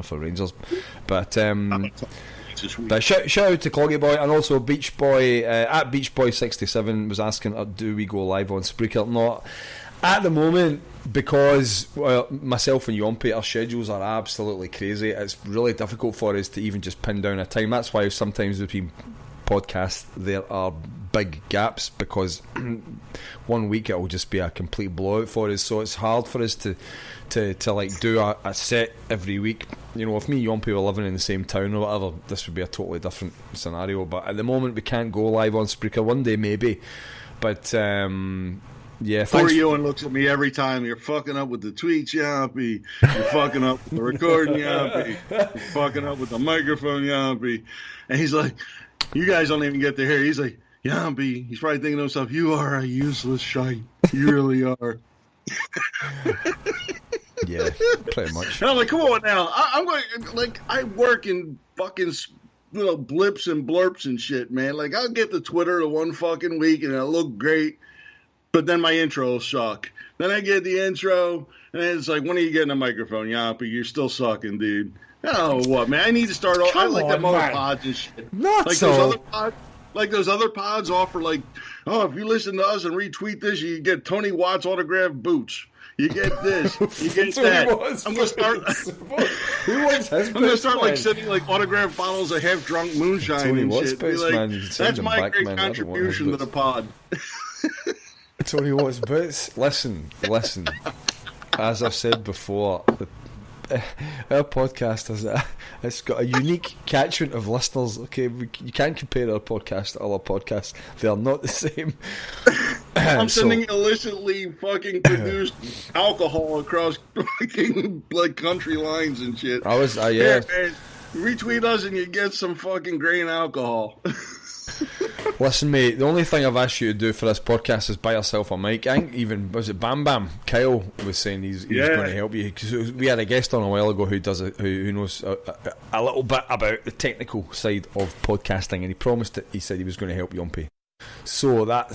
partner for Rangers. But shout out to Cloggy Boy, and also Beach Boy at Beach Boy 67 was asking, do we go live on Spreaker? Not at the moment, because myself and Yahmpy, our schedules are absolutely crazy. It's really difficult for us to even just pin down a time. That's why sometimes between podcasts there are big gaps, because 1 week it will just be a complete blowout for us. So it's hard for us to like do a set every week. You know, if me and Yahmpy were living in the same town or whatever, this would be a totally different scenario. But at the moment, we can't go live on Spreaker. One day maybe, but yeah. Poor Ewan looks at me every time. You're fucking up with the tweets, Yahmpy. You're fucking up with the recording, Yahmpy. You're fucking up with the microphone, Yahmpy. And he's like, you guys don't even get to hear. He's like, Yahmpy. He's probably thinking to himself, you are a useless shite. You really are. Yeah, pretty much. And I'm like, come on now. I'm going, like, I work in fucking blips and blurps and shit, man. Like, I'll get to Twitter the one fucking week and it'll look great. But then my intro will suck. Then I get the intro, and it's like, when are you getting a microphone, Yahmpy? You're still sucking, dude. Oh, what, man? I need to start off. I like them other pods and shit. Not like so. Those other pods, like those other pods offer, like, oh, if you listen to us and retweet this, you get Tony Watt's autographed boots. You get this. You get that. I'm gonna start. Who wants his I'm gonna start like sending like autographed bottles of half-drunk moonshine Tony and Watt's shit. boots, Like, man. that's my great contribution to the pod. Tony Watt's boots. Listen. As I've said before, our podcast it's got a unique catchment of listeners. Okay, you can't compare our podcast to other podcasts; they are not the same. I'm sending illicitly fucking produced alcohol across fucking like country lines and shit. Yeah. Man, retweet us and you get some fucking grain alcohol. Listen, mate, the only thing I've asked you to do for this podcast is buy yourself a mic. I think even, was it Bam Bam? Kyle was saying he was going to help you. Cause we had a guest on a while ago who knows a little bit about the technical side of podcasting, and he promised that he said he was going to help Yahmpy. So that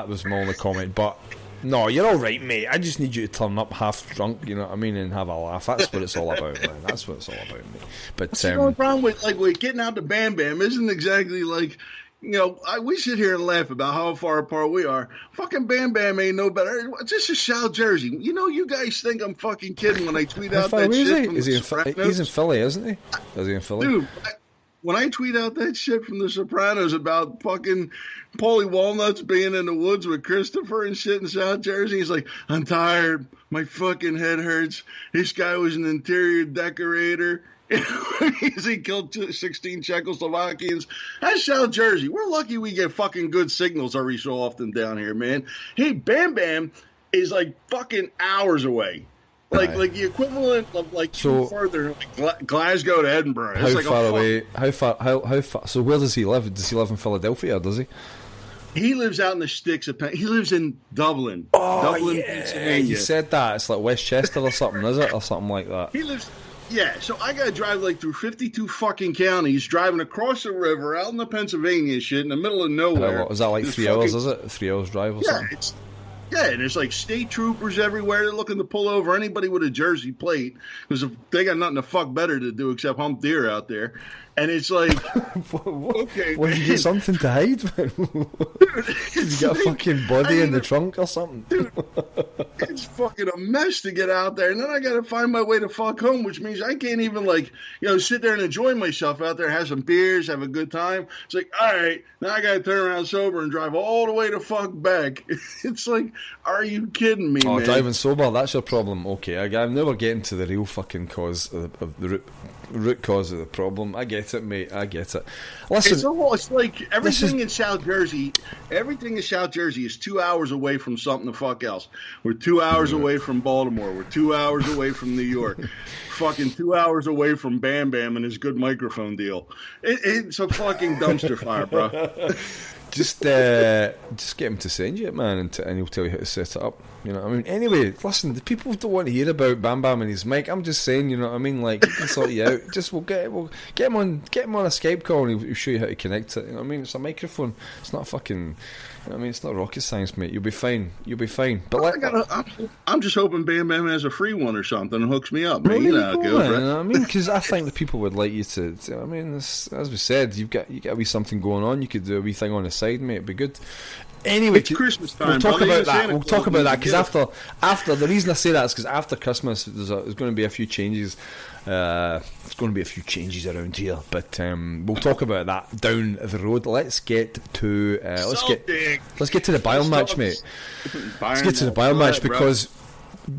was my only comment. But no, you're all right, mate. I just need you to turn up half drunk, you know what I mean, and have a laugh. That's what it's all about, man. That's what it's all about, mate. But the only problem with getting out to Bam Bam isn't exactly like, you know, we sit here and laugh about how far apart we are. Fucking Bam Bam ain't no better. It's just a South Jersey. You know, you guys think I'm fucking kidding when I tweet out that shit from The Sopranos. He's in Philly, isn't he? Is he in Philly? Dude, when I tweet out that shit from The Sopranos about fucking Paulie Walnuts being in the woods with Christopher and shit in South Jersey, he's like, I'm tired. My fucking head hurts. This guy was an interior decorator. He killed 16 Czechoslovakians. That's South Jersey. We're lucky we get fucking good signals every so often down here, man. Hey, Bam Bam is like fucking hours away. Like the equivalent of like further, like Glasgow to Edinburgh. How like far away? How far? So where does he live? Does he live in Philadelphia? Or does he? He lives out in the sticks of He lives in Dublin. Dublin, Pennsylvania. You said that. It's like Westchester or something, is it? Or something like that. He lives... Yeah, so I got to drive like through 52 fucking counties, driving across the river, out in the Pennsylvania shit, in the middle of nowhere. Is that like 3 hours, is it? 3 hours drive or something? And there's like state troopers everywhere. They're looking to pull over anybody with a Jersey plate, because they got nothing the fuck better to do except hump deer out there. And it's like, okay, did you get something to hide? Did you get a fucking body in the trunk or something? Dude, it's fucking a mess to get out there. And then I got to find my way to fuck home, which means I can't even sit there and enjoy myself out there, have some beers, have a good time. It's like, all right, now I got to turn around sober and drive all the way to fuck back. It's like, are you kidding me, man? Driving sober, that's your problem. Okay, I'm never getting to the real fucking cause of the root cause of the problem. I get it, mate. I get it. Listen, it's like everything in South Jersey. Everything in South Jersey is 2 hours away from something the fuck else. We're 2 hours away from Baltimore. We're 2 hours away from New York. Fucking 2 hours away from Bam Bam and his good microphone deal. It's a fucking dumpster fire, bro. Just get him to send you it, man, and he'll tell you how to set it up. You know what I mean? Anyway, listen, the people don't want to hear about Bam Bam and his mic. I'm just saying, you know what I mean? Like, he can sort you out. Just we'll get him on a Skype call and he'll show you how to connect it. You know what I mean? It's a microphone. It's not a fucking. You know what I mean? It's not rocket science, mate. You'll be fine. But I'm just hoping Bam Bam has a free one or something and hooks me up. Well, You know, you know what I mean? Because I think the people would like you to. I mean, as we said, you got a wee something going on. You could do a wee thing on the side, mate. It'd be good. Anyway, it's Christmas time. We'll talk about that. We'll talk about that because after the reason I say that is because after Christmas there's going to be a few changes. There's going to be a few changes around here, but we'll talk about that down the road. Let's get to let's get to the Bayern match, mate. Let's get to the Bayern match because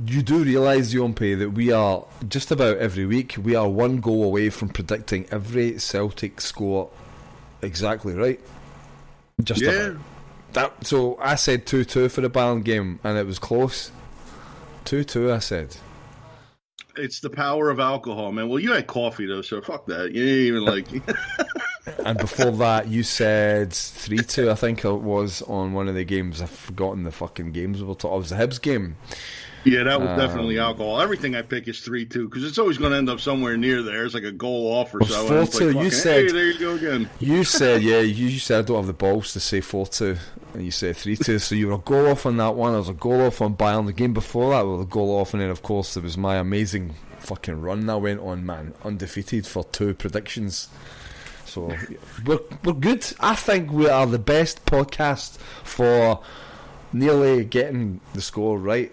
you do realise, Yahmpy, that we are just about every week we are one goal away from predicting every Celtic score exactly right. Just about. So I said 2-2 for the Bayern game, and it was close. 2-2, I said. It's the power of alcohol, man. Well, you had coffee, though, so fuck that. You didn't even like... And before that, you said 3-2, I think it was, on one of the games. I've forgotten the fucking games we were talking. It was the Hibs game. Yeah, that was definitely alcohol. Everything I pick is 3-2 because it's always going to end up somewhere near there. It's like a goal off or so. 4-2. Like, you said, hey, there you go again. You said, you said I don't have the balls to say 4-2, and you said 3-2. So you were a goal off on that one. I was a goal off on Bayern. The game before that was a goal off, and then of course there was my amazing fucking run I went on, man, undefeated for 2 predictions. So we're good. I think we are the best podcast for nearly getting the score right.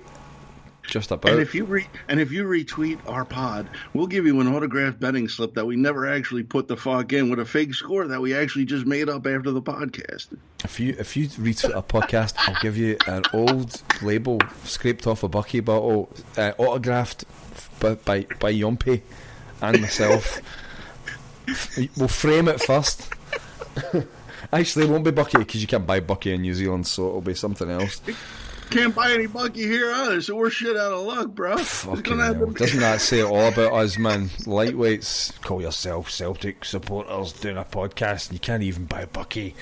Just about. And if you retweet our pod, we'll give you an autographed betting slip that we never actually put the fuck in with a fake score that we actually just made up after the podcast. If you retweet our podcast, I'll give you an old label scraped off a Bucky bottle, autographed by Yahmpy and myself. We'll frame it first. Actually, it won't be Bucky because you can't buy Bucky in New Zealand, so it'll be something else. Can't buy any Bucky here either, so we're shit out of luck, bro. Fucking hell. Doesn't that say it all about us, man? Lightweights, call yourself Celtic supporters doing a podcast and you can't even buy Bucky.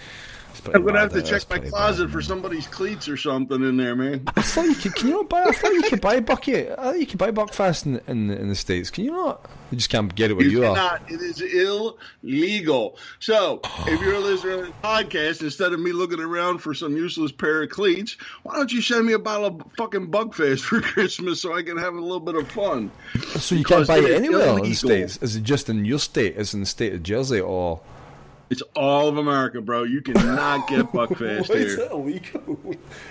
I'm going to have to check my closet for somebody's cleats or something in there, man. I thought you could, can you not buy, I thought you could buy Bucky. I thought you could buy Buckfast in the States. Can you not? You just can't get it where you are. Cannot. It is illegal. So, if you're listening to the podcast, instead of me looking around for some useless pair of cleats, why don't you send me a bottle of fucking Buckfast for Christmas so I can have a little bit of fun? So you can't buy it anywhere in the States? Is it just in your state? Is it in the state of Jersey or... It's all of America, bro. You cannot get Buckfast here. Why is that illegal?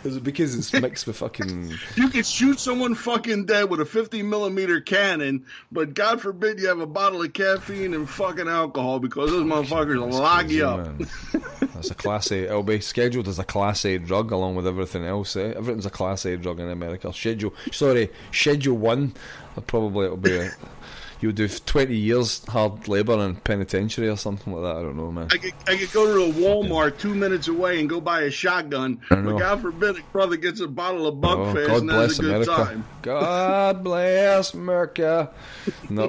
Is it because it's mixed with fucking... You can shoot someone fucking dead with a 50mm cannon, but God forbid you have a bottle of caffeine and fucking alcohol because those motherfuckers will lock you up. That's a Class A. It'll be scheduled as a Class A drug along with everything else. Everything's a Class A drug in America. Schedule 1. Probably it'll be... You'll do 20 years hard labour in penitentiary or something like that. I don't know, man. I could go to a Walmart 2 minutes away and go buy a shotgun. But God forbid a brother gets a bottle of Buckfast and has a good time. God bless America. No,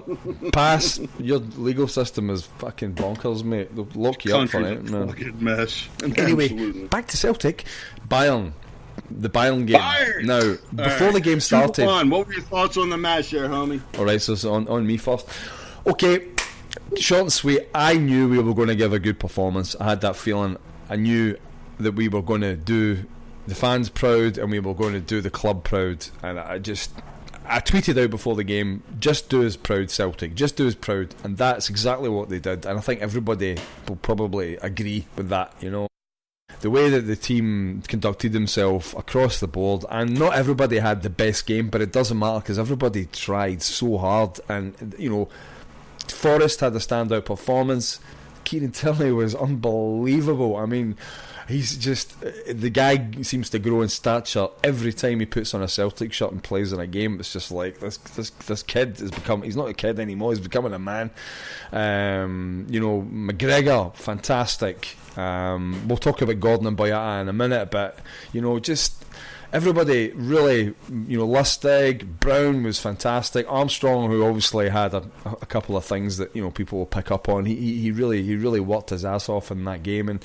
pass. Your legal system is fucking bonkers, mate. They'll lock you up for it, man. Fucking mess. Anyway, Absolutely. Back to Celtic. Bayern. The Bayern game. Now, before the game started... What were your thoughts on the match there, homie? Alright, so it's on me first. Okay, short and sweet. I knew we were going to give a good performance. I had that feeling. I knew that we were going to do the fans proud and we were going to do the club proud. And I tweeted out before the game, just do us proud, Celtic. Just do us proud. And that's exactly what they did. And I think everybody will probably agree with that, you know. The way that the team conducted themselves across the board, and not everybody had the best game, but it doesn't matter because everybody tried so hard. And, you know, Forrest had a standout performance. Kieran Tierney was unbelievable. I mean, he's just... The guy seems to grow in stature every time he puts on a Celtic shirt and plays in a game. It's just like, this kid has become... He's not a kid anymore, he's becoming a man. You know, McGregor, fantastic. We'll talk about Gordon and Boyata in a minute, but, you know, just... Everybody really, you know, Lustig, Brown was fantastic. Armstrong, who obviously had a couple of things that, you know, people will pick up on. He really worked his ass off in that game, and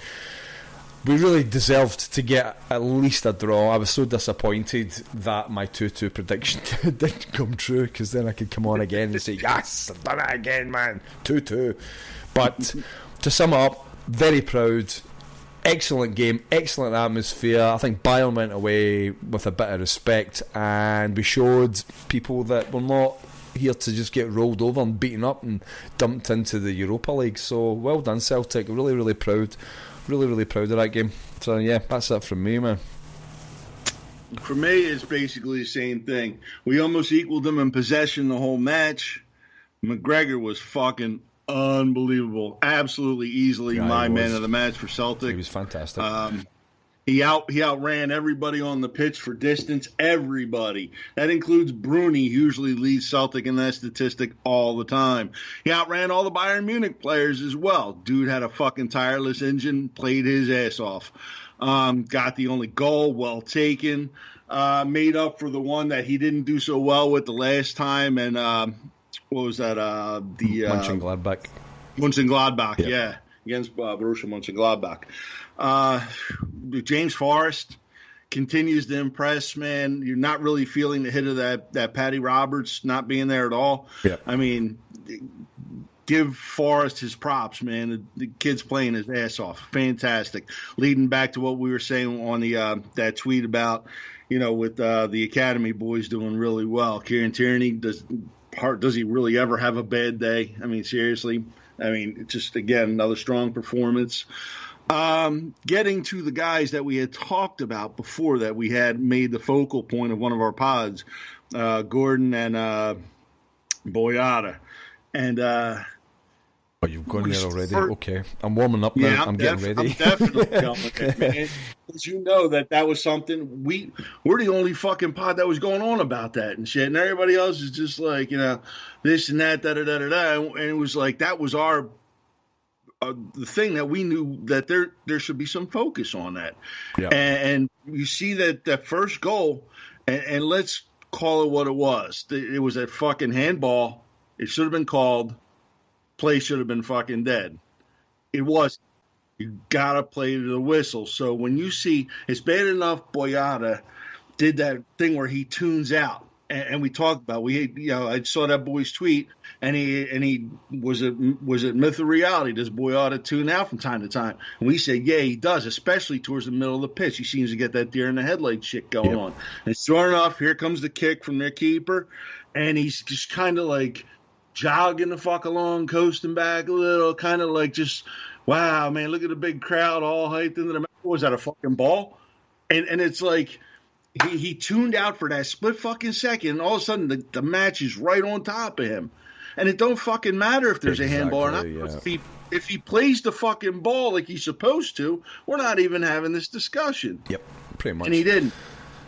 we really deserved to get at least a draw. I was so disappointed that my 2-2 prediction didn't come true, because then I could come on again and say, yes, I've done it again, man, 2-2. But to sum up, very proud. Excellent game, excellent atmosphere. I think Bayern went away with a bit of respect, and we showed people that we're not here to just get rolled over and beaten up and dumped into the Europa League. So well done, Celtic. Really, really proud. Really, really proud of that game. So yeah, that's it from me, man. For me, it's basically the same thing. We almost equaled them in possession the whole match. McGregor was fucking unbelievable. Absolutely, easily my man of the match for Celtic. He was fantastic. He outran everybody on the pitch for distance. Everybody. That includes Bruni, who usually leads Celtic in that statistic all the time. He outran all the Bayern Munich players as well. Dude had a fucking tireless engine, played his ass off. Got the only goal, well taken. Made up for the one that he didn't do so well with the last time. And what was that? Mönchengladbach. Mönchengladbach, yeah. Against Borussia Mönchengladbach. James Forrest continues to impress, man. You're not really feeling the hit of that Paddy Roberts not being there at all. Yeah. I mean, give Forrest his props, man. The kid's playing his ass off. Fantastic. Leading back to what we were saying on the that tweet about, with the Academy boys doing really well. Kieran Tierney, does he really ever have a bad day? I mean, seriously. I mean, it's just, again, another strong performance. Getting to the guys that we had talked about before that we had made the focal point of one of our pods, Gordon and Boyata. And you've gone there already? Okay. I'm warming up now. Yeah, I'm getting ready. I'm definitely going there, man. Because you know that was something we're the only fucking pod that was going on about that and shit. And everybody else is just like, this and that, da-da-da-da-da. And it was like, that was our the thing that we knew that there should be some focus on that. Yeah. And you see that first goal, and let's call it what it was. It was that fucking handball. It should have been called. Play should have been fucking dead. It was. You gotta play to the whistle. So when you see, it's bad enough Boyata did that thing where he tunes out, and we talked about I saw that boy's tweet, and he was it myth or reality? Does Boyata tune out from time to time? And we said, yeah, he does, especially towards the middle of the pitch. He seems to get that deer in the headlight shit going on. And sure enough, here comes the kick from their keeper, and he's just kind of like jogging the fuck along, coasting back a little, kind of like just, wow, man, look at the big crowd all hyped into the match. Was that a fucking ball? And it's like he tuned out for that split fucking second, and all of a sudden the match is right on top of him. And it don't fucking matter if there's a handball or not. Yeah. If he plays the fucking ball like he's supposed to, we're not even having this discussion. Yep, pretty much. And he didn't.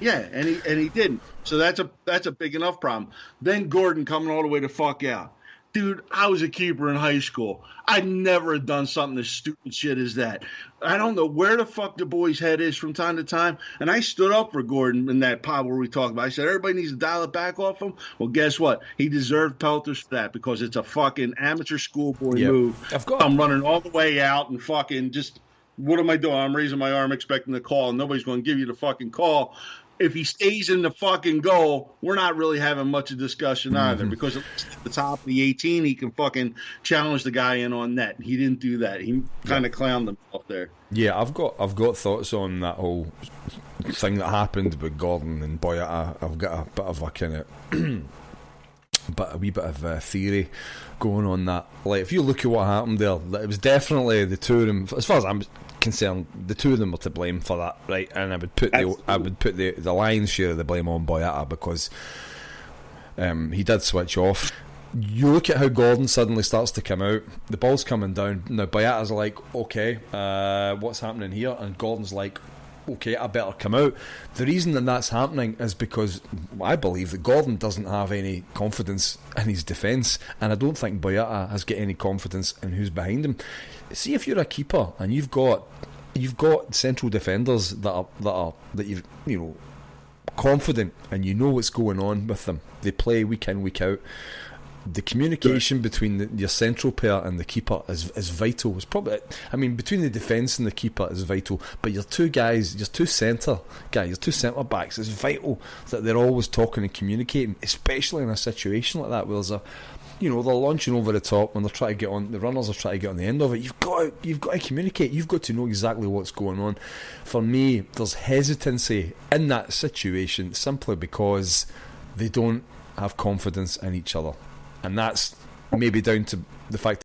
Yeah, and he didn't. So that's a big enough problem. Then Gordon coming all the way to fuck out. Dude, I was a keeper in high school. I never had done something as stupid shit as that. I don't know where the fuck the boy's head is from time to time. And I stood up for Gordon in that pod where we talked about it. I said, everybody needs to dial it back off him. Well, guess what? He deserved pelters for that because it's a fucking amateur schoolboy move. I'm running all the way out and fucking just, what am I doing? I'm raising my arm expecting the call, and nobody's going to give you the fucking call. If he stays in the fucking goal, we're not really having much of discussion either, because at the top of the 18, he can fucking challenge the guy in on net. He didn't do that. He kind of clowned himself there. Yeah, I've got thoughts on that whole thing that happened with Gordon and Boyata. I've got a bit of a kind of a wee bit of a theory going on that. Like, if you look at what happened there, it was definitely the two of them, as far as I'm concerned, the two of them were to blame for that, right? And I would put the lion's share of the blame on Boyata, because he did switch off. You look at how Gordon suddenly starts to come out, the ball's coming down. Now Boyata's like, okay, what's happening here? And Gordon's like, okay, I better come out. The reason that that's happening is because I believe that Gordon doesn't have any confidence in his defence, and I don't think Boyata has got any confidence in who's behind him. See, if you're a keeper and you've got central defenders that you're confident and you know what's going on with them, they play week in, week out, the communication between your central pair and the keeper is vital. It's probably, I mean, between the defence and the keeper is vital, but your two guys, your two centre backs, it's vital that they're always talking and communicating, especially in a situation like that where there's they're launching over the top when they're trying to get on. The runners are trying to get on the end of it. You've got to communicate. You've got to know exactly what's going on. For me, there's hesitancy in that situation simply because they don't have confidence in each other, and that's maybe down to the fact